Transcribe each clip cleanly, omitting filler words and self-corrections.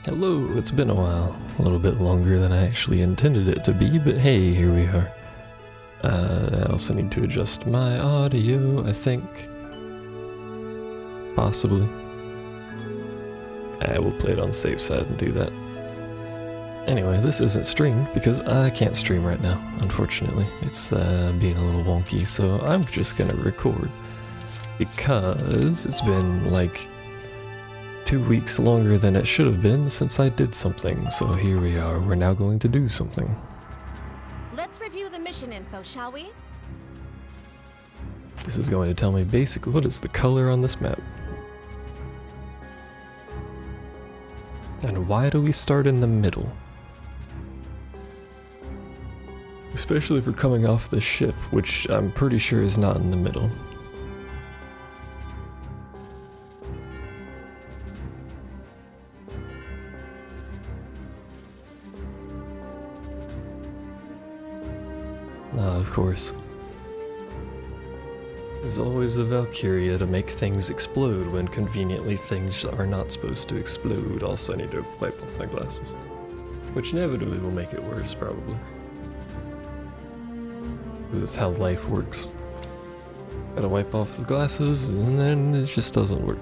Hello, it's been a while. A little bit longer than I actually intended it to be, but hey, here we are. I also need to adjust my audio, I think. Possibly. I will play it on the safe side and do that. Anyway, this isn't streamed because I can't stream right now, unfortunately. It's being a little wonky, so I'm just gonna record. Because it's been like 2 weeks longer than it should have been since I did something, so here we are. We're now going to do something. Let's review the mission info, shall we? This is going to tell me basically what is the color on this map. And why do we start in the middle? Especially if we're coming off the ship, which I'm pretty sure is not in the middle. Of course. There's always a Valkyria to make things explode when conveniently things are not supposed to explode. Also, I need to wipe off my glasses. Which inevitably will make it worse, probably. Because that's how life works. Gotta wipe off the glasses, and then it just doesn't work.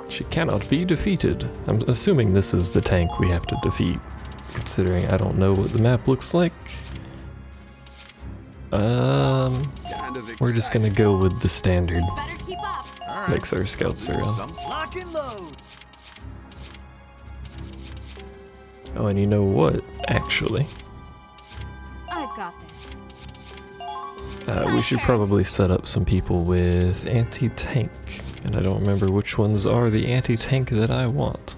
She cannot be defeated. I'm assuming this is the tank we have to defeat, considering I don't know what the map looks like. We're just gonna go with the standard. Makes our scouts around. Oh, and you know what? Actually, I've got this. we should probably set up some people with anti-tank, and I don't remember which ones are the anti-tank that I want.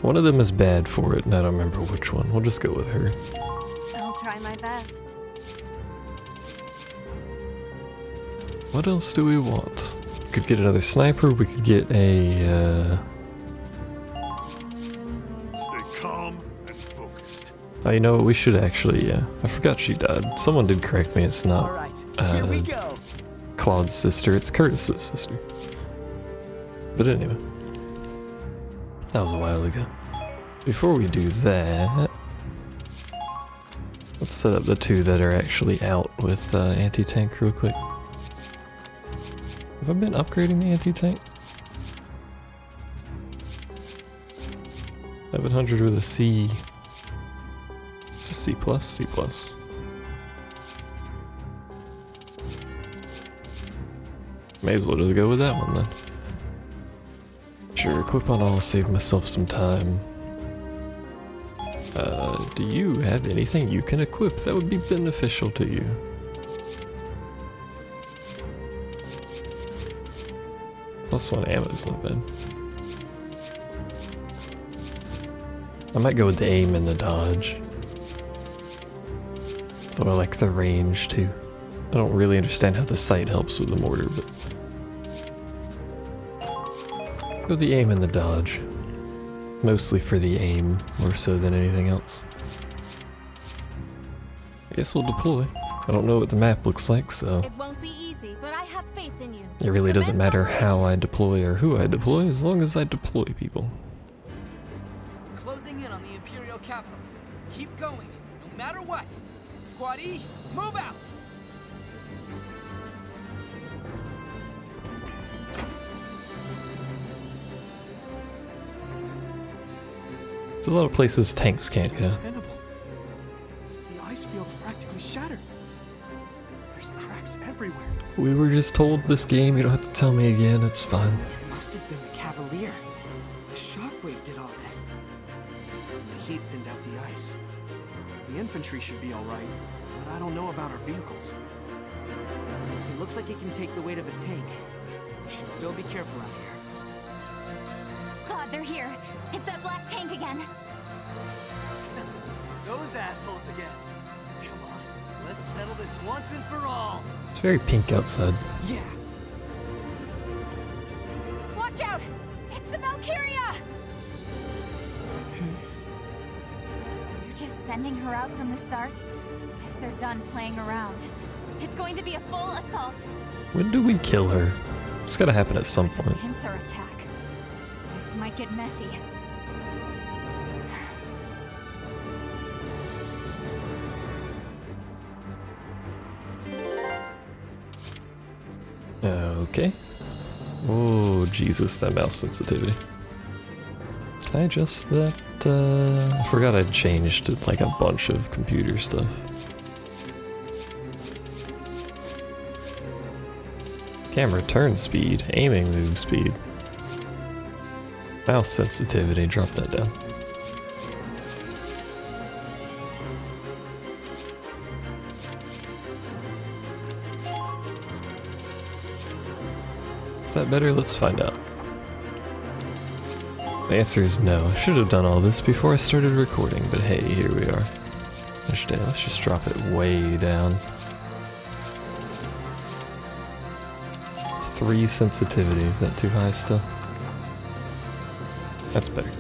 One of them is bad for it, and I don't remember which one. We'll just go with her. I'll try my best. What else do we want? We could get another sniper, we could get a, Stay calm and focused. Oh, you know what, we should actually, I forgot she died. Someone did correct me, it's not, Here we go. Claude's sister, it's Curtis's sister. But anyway. That was a while ago. Before we do that, let's set up the two that are actually out with anti-tank real quick. Have I been upgrading the anti-tank? 700 with a C. It's a C+, C+. May as well just go with that one then. Sure, equip on all, save myself some time. Do you have anything you can equip that would be beneficial to you? +1 ammo is not bad. I might go with the aim and the dodge. Though I like the range too. I don't really understand how the sight helps with the mortar, but... Go with the aim and the dodge. Mostly for the aim, more so than anything else. I guess we'll deploy. I don't know what the map looks like, so... It won't be easy, but I have faith in you. It really doesn't matter how I deploy or who I deploy, as long as I deploy people. Closing in on the Imperial capital. Keep going, no matter what. Squad E, move out! There's a lot of places tanks can't go. Untenable. The ice field's practically shattered. There's cracks everywhere. We were just told this game, you don't have to tell me again, it's fine. It must have been the Cavalier. The shockwave did all this. The heat thinned out the ice. The infantry should be alright, but I don't know about our vehicles. It looks like it can take the weight of a tank. We should still be careful out here. Claude, they're here. It's that black tank again. Those assholes again. Come on, let's settle this once and for all. It's very pink outside. Yeah. Watch out! It's the Valkyria! You're just sending her out from the start? Guess they're done playing around. It's going to be a full assault. When do we kill her? It's gotta happen at some It's a point. pincer attack. This might get messy. Okay. Oh, Jesus, that mouse sensitivity. Can I adjust that? I forgot I'd changed like a bunch of computer stuff. Camera turn speed, aiming move speed. Mouse sensitivity, drop that down. Is that better? Let's find out. The answer is no. I should have done all this before I started recording, but hey, here we are. Let's just drop it way down. 3 sensitivity, is that too high still? That's better.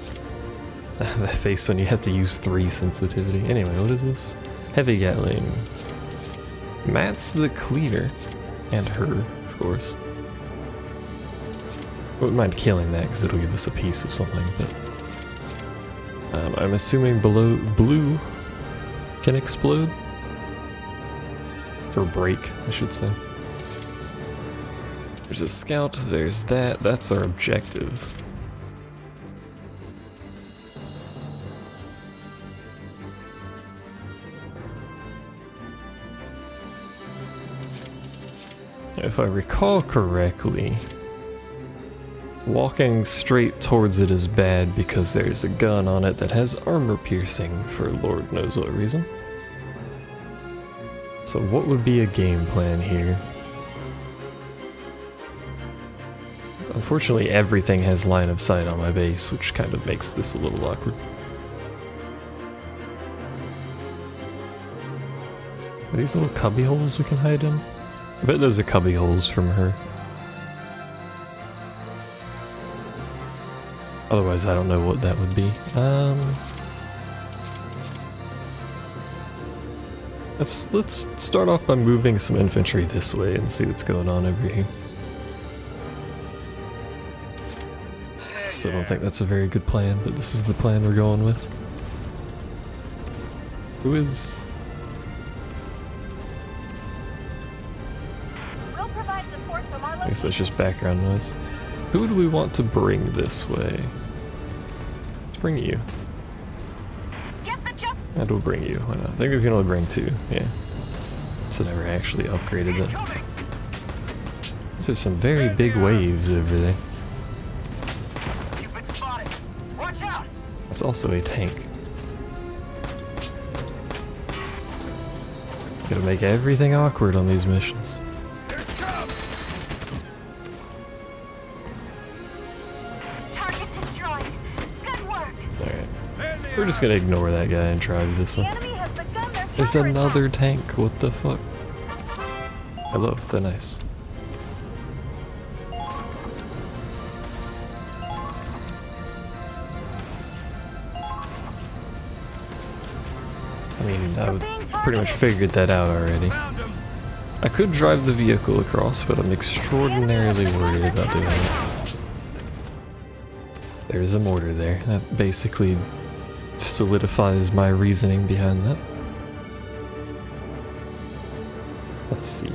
That face when you have to use 3 sensitivity. Anyway, what is this? Heavy Gatling. Matt's the cleaner. And her, of course. I wouldn't mind killing that because it'll give us a piece of something, but... I'm assuming blue can explode? Or break, I should say. There's a scout, there's that, that's our objective. If I recall correctly, walking straight towards it is bad because there's a gun on it that has armor piercing for Lord knows what reason. So what would be a game plan here? Unfortunately, everything has line of sight on my base, which kind of makes this a little awkward. Are these little cubby holes we can hide in? I bet those are cubby holes from her. Otherwise, I don't know what that would be. Let's start off by moving some infantry this way and see what's going on over here. Still don't think that's a very good plan, but this is the plan we're going with. Who is... I guess that's just background noise. Who would we want to bring this way? Let's bring you. And we'll bring you. Why not? I think we can only bring 2. Yeah. So never actually upgraded that. These are some very big waves over there. That's also a tank. Gotta make everything awkward on these missions. We're just gonna ignore that guy and try this one. There's another tank, what the fuck? Hello, they're nice. I mean, I pretty much figured that out already. I could drive the vehicle across, but I'm extraordinarily worried about doing it. There's a mortar there. That basically solidifies my reasoning behind that. Let's see.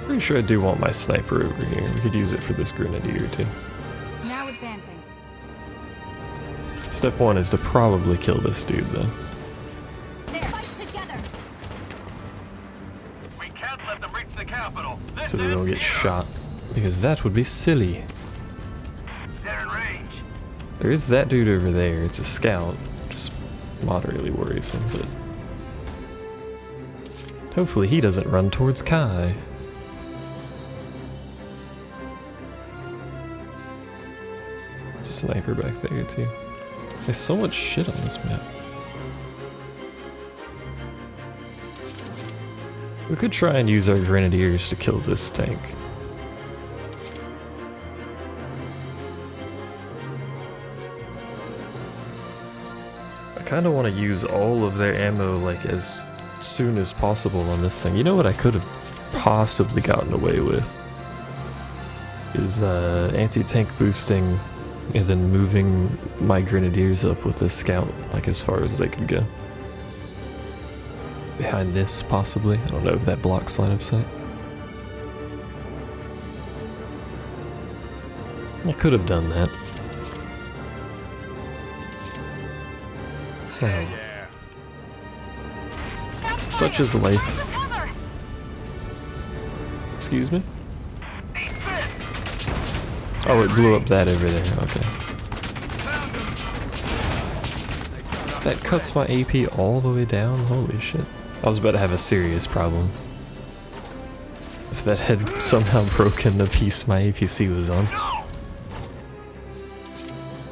Pretty sure I do want my sniper over here. We could use it for this grenadier too. Now advancing. Step 1 is to probably kill this dude though. There. Fight together. We can't let them reach the capital. So they don't get shot. Because that would be silly. They're in range. There is that dude over there. It's a scout. Just moderately worrisome, but... hopefully he doesn't run towards Kai. There's a sniper back there too. There's so much shit on this map. We could try and use our grenadiers to kill this tank. I kind of want to use all of their ammo like as soon as possible on this thing. You know what I could have possibly gotten away with? Is anti-tank boosting and then moving my grenadiers up with the scout, like as far as they could go. Behind this, possibly. I don't know if that blocks line of sight. I could have done that. Oh. Such is life. Excuse me? Oh, it blew up that over there. Okay. That cuts my AP all the way down? Holy shit. I was about to have a serious problem. If that had somehow broken the piece my APC was on.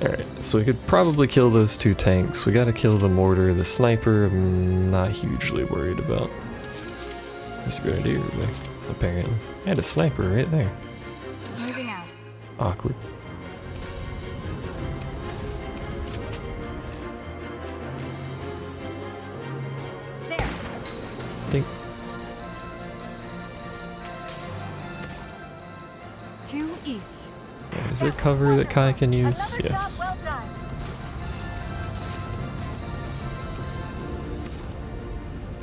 Alright, so we could probably kill those two tanks. We gotta kill the mortar. The sniper, I'm not hugely worried about. There's a grenadier there, apparently. And a sniper right there. Moving out. Awkward. There. Think. Too easy. Is there cover that Kai can use? Yes. Well done.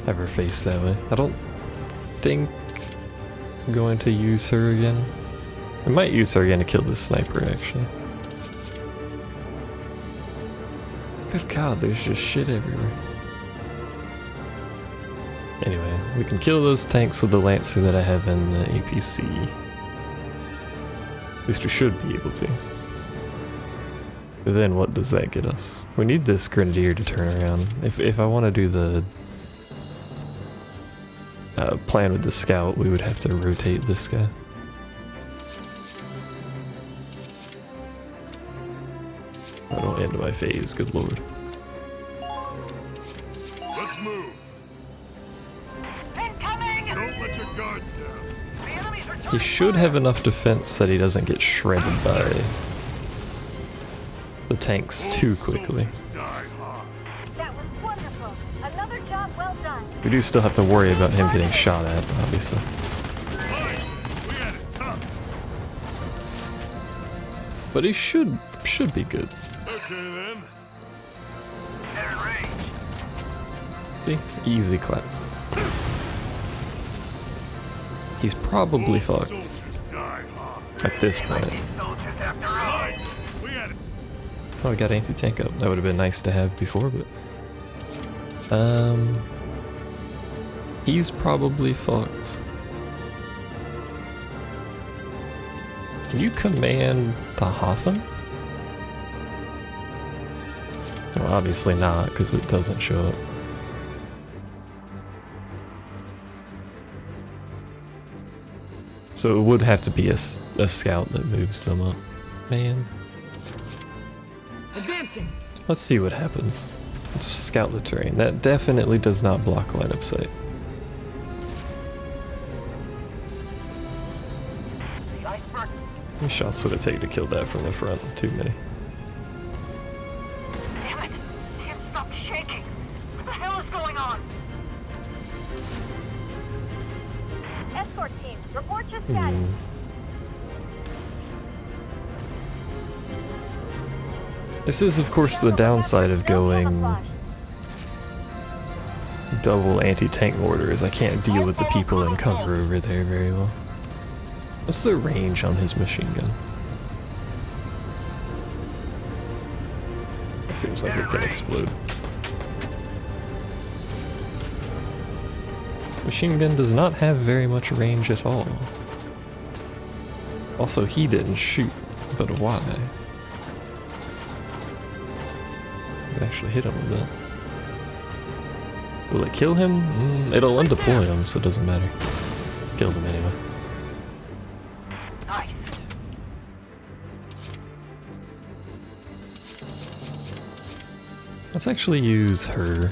Have her face that way. I don't think I'm going to use her again. I might use her again to kill this sniper, actually. Good God, there's just shit everywhere. Anyway, we can kill those tanks with the Lancer that I have in the APC. At least we should be able to. But then what does that get us? We need this Grenadier to turn around. If I want to do the plan with the Scout, we would have to rotate this guy. I don't end my phase, good lord. Let's move. Incoming! Don't let your guards down. The enemies are He should have enough defense that he doesn't get shredded by the tanks too quickly. Soldiers die hard. That was wonderful. Another job well done. We do still have to worry about him getting shot at, obviously. Fine. We had it tough. But he should be good. Okay then. They're in range. See? Easy clap. He's probably fucked Soldiers die hard. at this point. Soldiers after all. Fine. We had it. Oh, we got anti-tank up. That would have been nice to have before, but... He's probably fucked. Can you command the Hafen? Well, obviously not, because it doesn't show up. So it would have to be a scout that moves them up. Man. Advancing! Let's see what happens. Let's scout the terrain. That definitely does not block line of sight. The iceberg. How many shots would it take to kill that from the front? Too many. Damn it! Can't stop shaking. What the hell is going on? Escort team, report your status. This is, of course, the downside of going double anti-tank mortar, is I can't deal with the people in cover over there very well. What's the range on his machine gun? It seems like it can explode. Machine gun does not have very much range at all. Also, he didn't shoot, but why? Could actually hit him with that. Will it kill him? It'll undeploy him, so it doesn't matter. Killed him anyway. Nice. Let's actually use her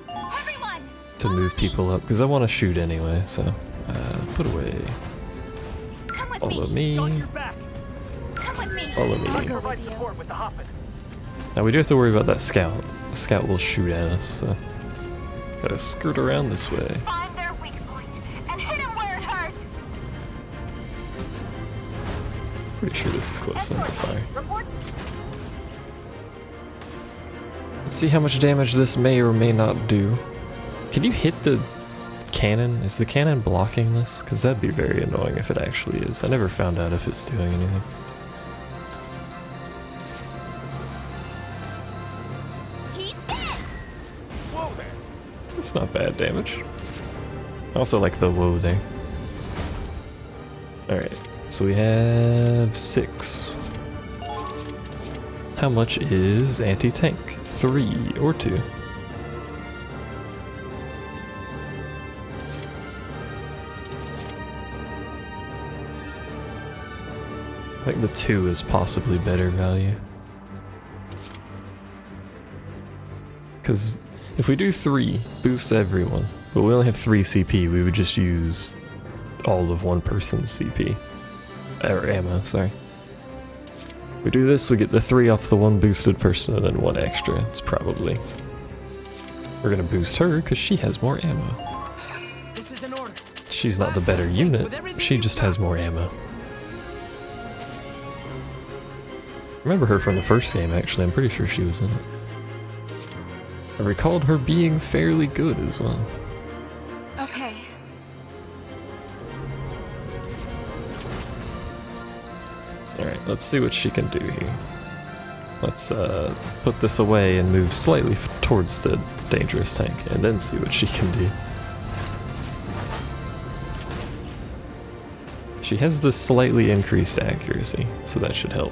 Everyone, to move people up, because I want to shoot anyway, so put away. come with Follow me. me. Got your back. Come with me. Follow me. I'll go Provide with you. support with the Hoffman. Now we do have to worry about that scout. The scout will shoot at us, so. Gotta skirt around this way. Find their weak point and hit him where it hurts. Pretty sure this is close enough to fire. Report. Let's see how much damage this may or may not do. Can you hit the cannon? Is the cannon blocking this? Because that'd be very annoying if it actually is. I never found out if it's doing anything. Whoa there! It's not bad damage. I also like the whoa there. Alright, so we have 6. How much is anti-tank? 3 or 2? I think the 2 is possibly better value. Because if we do 3, boosts everyone, but we only have 3 CP, we would just use all of one person's CP. Or ammo, sorry. If we do this, we get the 3 off the one boosted person and then 1 extra. It's probably... We're gonna boost her because she has more ammo. This is an order. She's not the better unit, she just has more ammo. Remember her from the first game, actually. I'm pretty sure she was in it. I recalled her being fairly good as well. Okay. Alright, let's see what she can do here. Let's put this away and move slightly towards the dangerous tank, and then see what she can do. She has this slightly increased accuracy, so that should help.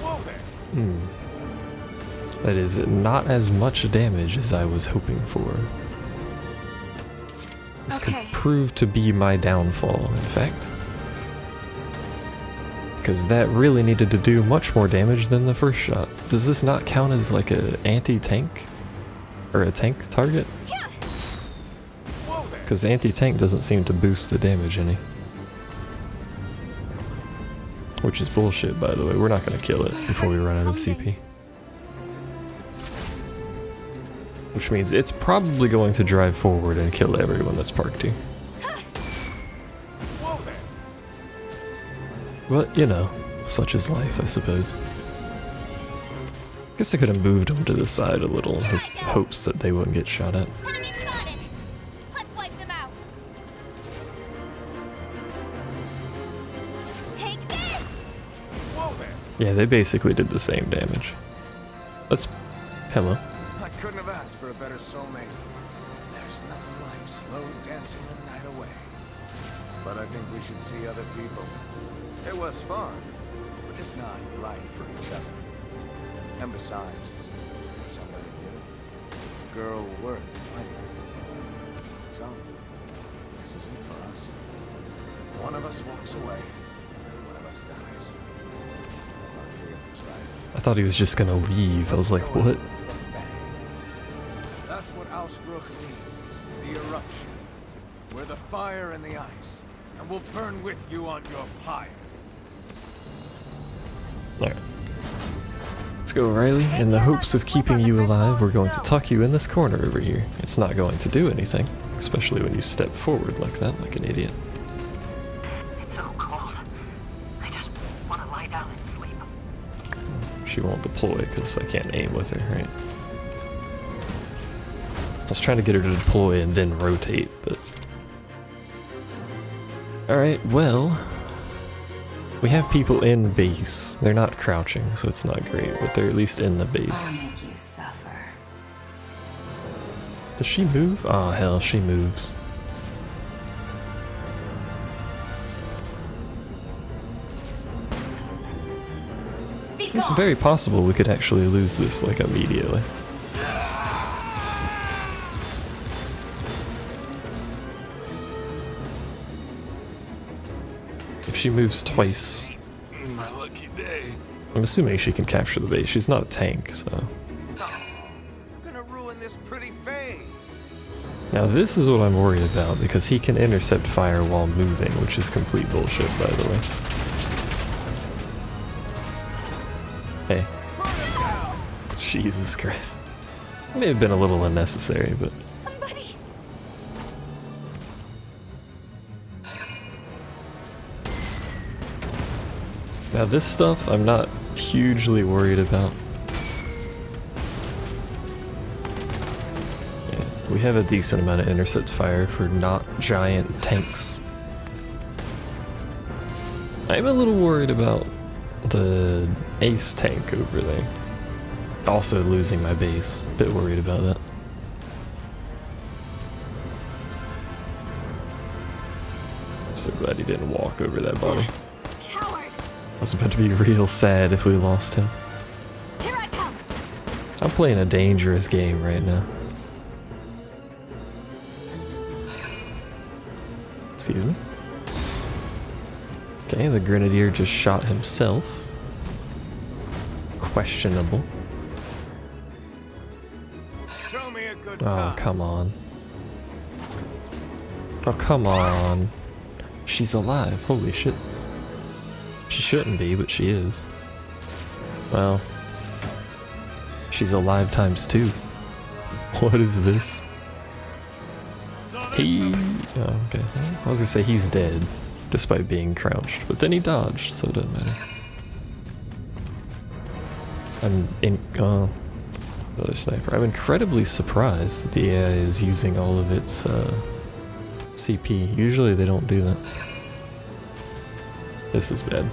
Whoa there! That is not as much damage as I was hoping for. This could prove to be my downfall, in fact. Because that really needed to do much more damage than the first shot. Does this not count as like an anti-tank? Or a tank target? Because anti-tank doesn't seem to boost the damage any. Which is bullshit, by the way. We're not going to kill it before we run out of CP. Which means it's probably going to drive forward and kill everyone that's parked here. But, you know, such is life, I suppose. Guess I could have moved them to the side a little in hopes that they wouldn't get shot at. Enemy spotted. Let's wipe them out. Take this. Yeah, they basically did the same damage. Let's... Hello. I couldn't have asked for a better soulmate. There's nothing like slow dancing the night away. But I think we should see other people. It was fun. We're just not right for each other. And besides, it's somebody new. Girl worth fighting for. So, this isn't for us. One of us walks away, and one of us dies. Our feelings, right? I thought he was just gonna leave. I was like, what? That's what Ausbruch means. The eruption. We're the fire and the ice. And we'll burn with you on your pyre. Alright. Let's go, Riley. In the hopes of keeping you alive, we're going to tuck you in this corner over here. It's not going to do anything, especially when you step forward like that, like an idiot. It's so cold. I just want to lie down and sleep. She won't deploy because I can't aim with her, right? I was trying to get her to deploy and then rotate, but... Alright, well... We have people in base. They're not crouching, so it's not great, but they're at least in the base. I'll make you suffer. Does she move? Oh hell, she moves. It's very possible we could actually lose this, like, immediately. If she moves twice... My lucky day. I'm assuming she can capture the base. She's not a tank, so... You're gonna ruin this pretty phase. Now this is what I'm worried about, because he can intercept fire while moving, which is complete bullshit, by the way. Hey. Jesus Christ. May have been a little unnecessary, but Somebody. now this stuff I'm not hugely worried about. Yeah, we have a decent amount of intercept fire for not giant tanks. I'm a little worried about the ace tank over there. Also losing my base. Bit worried about that. I'm so glad he didn't walk over that body. Coward. I was about to be real sad if we lost him. Here I come. I'm playing a dangerous game right now. Excuse me. Okay, the Grenadier just shot himself. Questionable. Show me a good Oh, time. come on. Oh, come on. She's alive. Holy shit. She shouldn't be, but she is. Well, she's alive times 2. What is this? He... Oh, okay. I was gonna say he's dead, despite being crouched, but then he dodged, so it doesn't matter. Another sniper. I'm incredibly surprised that the AI is using all of its CP. Usually they don't do that. This is bad.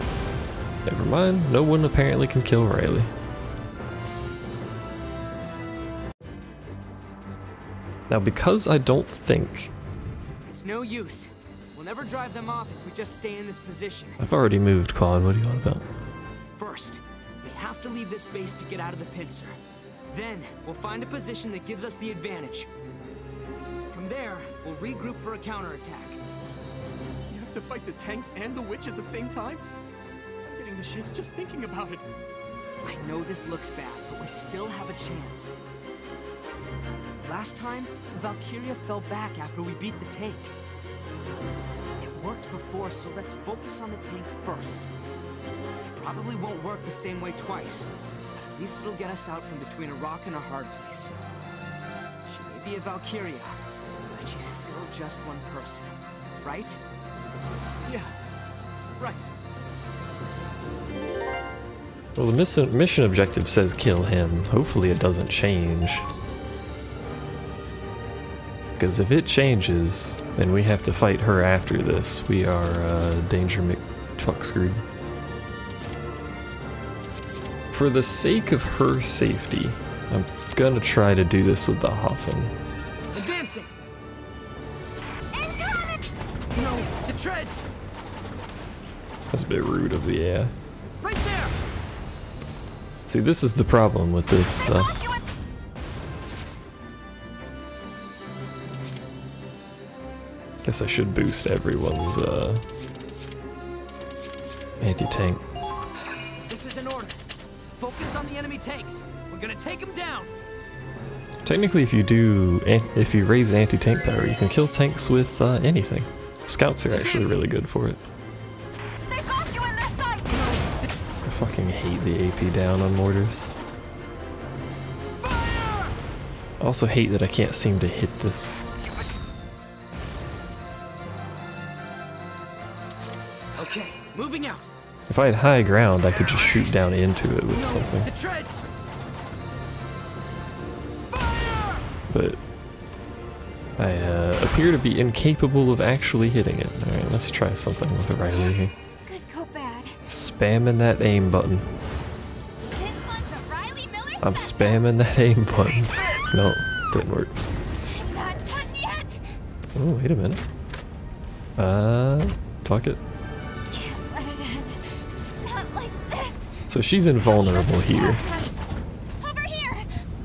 Never mind, no one apparently can kill Riley. Now because I don't think... It's no use. We'll never drive them off if we just stay in this position. I've already moved, Claude, what are you on about? First, we have to leave this base to get out of the pincer. Then, we'll find a position that gives us the advantage. From there, we'll regroup for a counterattack. You have to fight the tanks and the witch at the same time? I'm getting the shakes just thinking about it. I know this looks bad, but we still have a chance. Last time, the Valkyria fell back after we beat the tank. It worked before, so let's focus on the tank first. It probably won't work the same way twice, but at least it'll get us out from between a rock and a hard place. She may be a Valkyria, but she's still just one person, right? Yeah, right. Well, the mission objective says kill him. Hopefully it doesn't change. Because if it changes, then we have to fight her after this. We are danger fuck screwed. For the sake of her safety, I'm gonna try to do this with the Hoffen. Advancing! No, the treads! That's a bit rude of the AI. Right there! See, this is the problem with this stuff. Guess I should boost everyone's anti-tank. This is an order. Focus on the enemy tanks. We're gonna take them down. Technically, if you raise anti-tank power, you can kill tanks with anything. Scouts are actually really good for it. They got you in their sight. I fucking hate the AP down on mortars. Fire! I also hate that I can't seem to hit this. Okay, moving out. If I had high ground, I could just shoot down into it with something. The treads! Fire! But I appear to be incapable of actually hitting it. Alright, let's try something with Riley here. Good go bad. Spamming that aim button. This one's a Riley Miller I'm special. spamming that aim button. No, didn't work. I'm not done yet. Oh, wait a minute. Fuck it. Can't let it end. Not like this. So she's invulnerable here. Over here.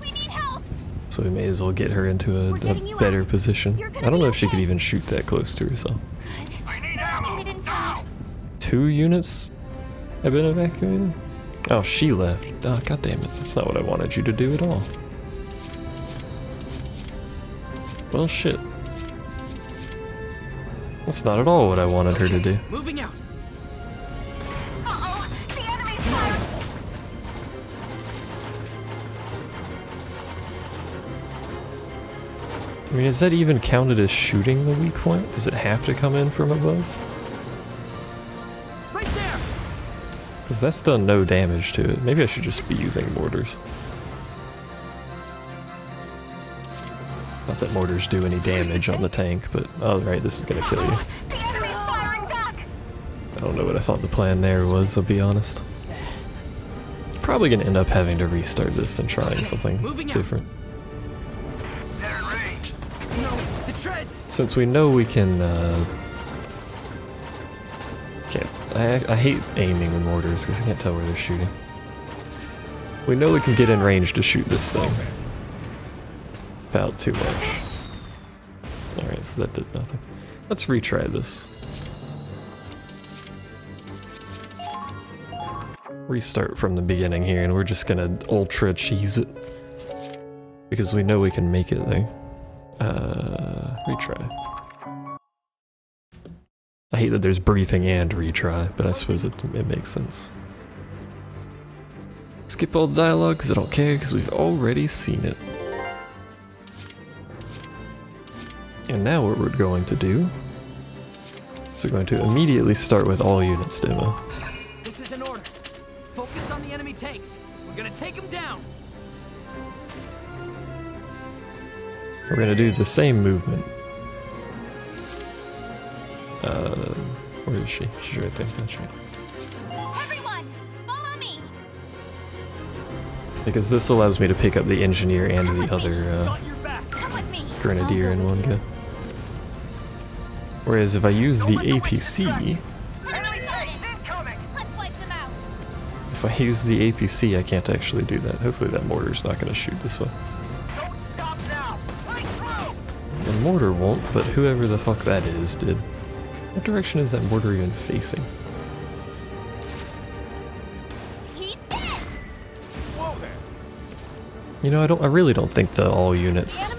We need help. So we may as well get her into We're a getting you better out. position. You're gonna I don't be know if she could okay. even shoot that close to herself. Good. Made it in time. 2 units have been evacuated? Oh, she left. Oh, god damn it. That's not what I wanted you to do at all. Well, shit. That's not at all what I wanted her to do. Moving out. Uh-oh. The enemy's firing. I mean, is that even counted as shooting the weak point? Does it have to come in from above? Right there. Because that's done no damage to it. Maybe I should just be using mortars. Not that mortars do any damage on the tank, but oh right, this is gonna kill you. The enemy's firing back! I don't know what I thought the plan there was, I'll be honest. Probably gonna end up having to restart this and trying something different. No, the treads. Since we know we can, I hate aiming with mortars because I can't tell where they're shooting. We know we can get in range to shoot this thing without too much. Alright, so that did nothing. Let's retry this. Restart from the beginning here, and we're just gonna ultra cheese it. Because we know we can make it there. Retry. I hate that there's briefing and retry, but I suppose it makes sense. Skip all the dialogue because I don't care, because we've already seen it. And now what we're going to do is we're going to immediately start with all units demo. This is an order. Focus on the enemy tanks. We're gonna take them down. We're going to do the same movement. Where is she? She's right there, that's right. Everyone, follow me. Because this allows me to pick up the engineer and the other Got your back. Come with me. grenadier in one go. Whereas if I use the APC, Enemy spotted. Let's wipe them out. if I use the APC, I can't actually do that. Hopefully that mortar's not going to shoot this way. Don't stop now! Right through! The mortar won't, but whoever the fuck that is did. What direction is that mortar even facing? He's dead. Whoa there! You know, I really don't think the all units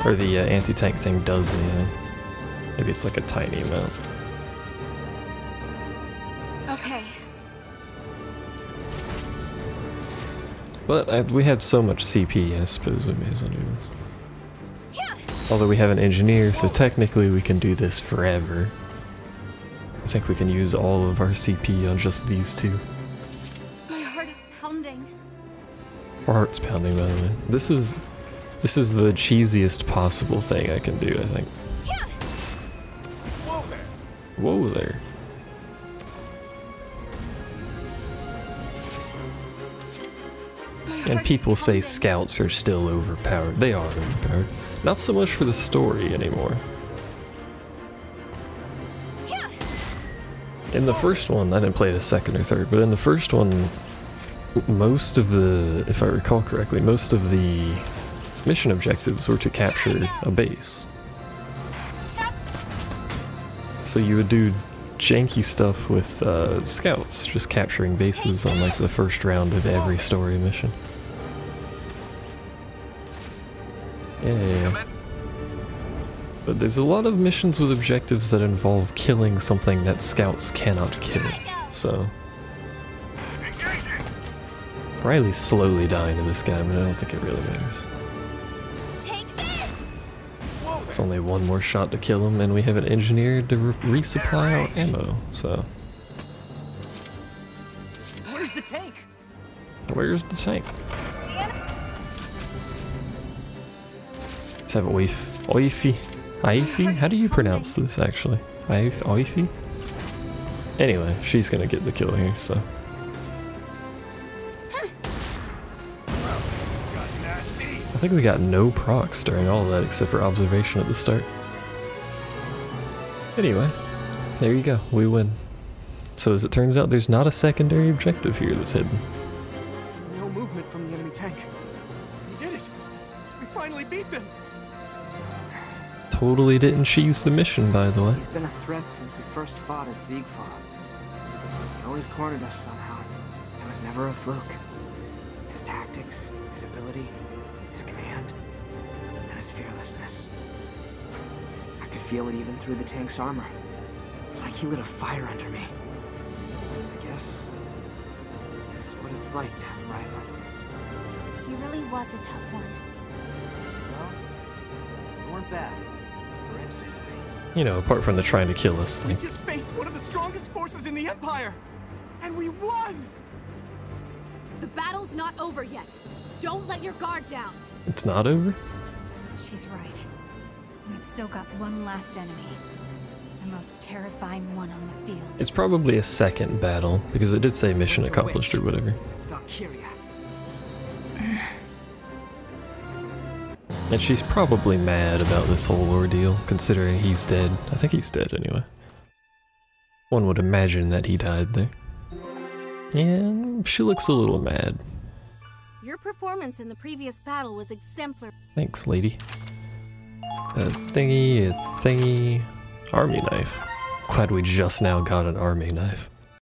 or the anti-tank thing does anything. Maybe it's like a tiny amount. Okay. But we had so much CP, I suppose we may as well do this. Yeah. Although we have an engineer, so technically we can do this forever. I think we can use all of our CP on just these two. My heart is pounding. Our heart's pounding, by the way. This is the cheesiest possible thing I can do, I think. Yeah. Whoa there! Whoa there. And people say scouts are still overpowered. They are overpowered. Not so much for the story anymore. Yeah. In the first one, I didn't play the second or third, but in the first one, most of the, if I recall correctly, most of the mission objectives were to capture a base. So you would do janky stuff with scouts, just capturing bases on like the first round of every story mission. Yeah. But there's a lot of missions with objectives that involve killing something that scouts cannot kill, so... Riley's slowly dying to this guy, but I don't think it really matters. Take this. It's only one more shot to kill him, and we have an engineer to resupply our ammo, so... Where's the tank? Where's the tank? Let's have Oifi. Aifi? How do you pronounce this, actually? Oifi? Anyway, she's gonna get the kill here, so... Well, this got nasty. I think we got no procs during all of that except for observation at the start. Anyway, there you go, we win. So as it turns out, there's not a secondary objective here that's hidden. No movement from the enemy tank. We did it! We finally beat them! Totally didn't cheese the mission, by the way. He's been a threat since we first fought at Ziegfeld. He always cornered us somehow. It was never a fluke. His tactics, his ability, his command, and his fearlessness. I could feel it even through the tank's armor. It's like he lit a fire under me. I guess this is what it's like to have a rival. He really was a tough one. Well, you weren't bad. For him, say You know, apart from the trying to kill us we thing. just faced one of the strongest forces in the Empire! And we won! The battle's not over yet. Don't let your guard down. It's not over? She's right. We've still got one last enemy. The most terrifying one on the field. It's probably a second battle, because it did say mission What's a accomplished witch? or whatever. Valkyria. And she's probably mad about this whole ordeal, considering he's dead. I think he's dead anyway. One would imagine that he died there. Yeah, she looks a little mad. Your performance in the previous battle was exemplary. Thanks, lady. A thingy, a thingy. Army knife. Glad we just now got an army knife.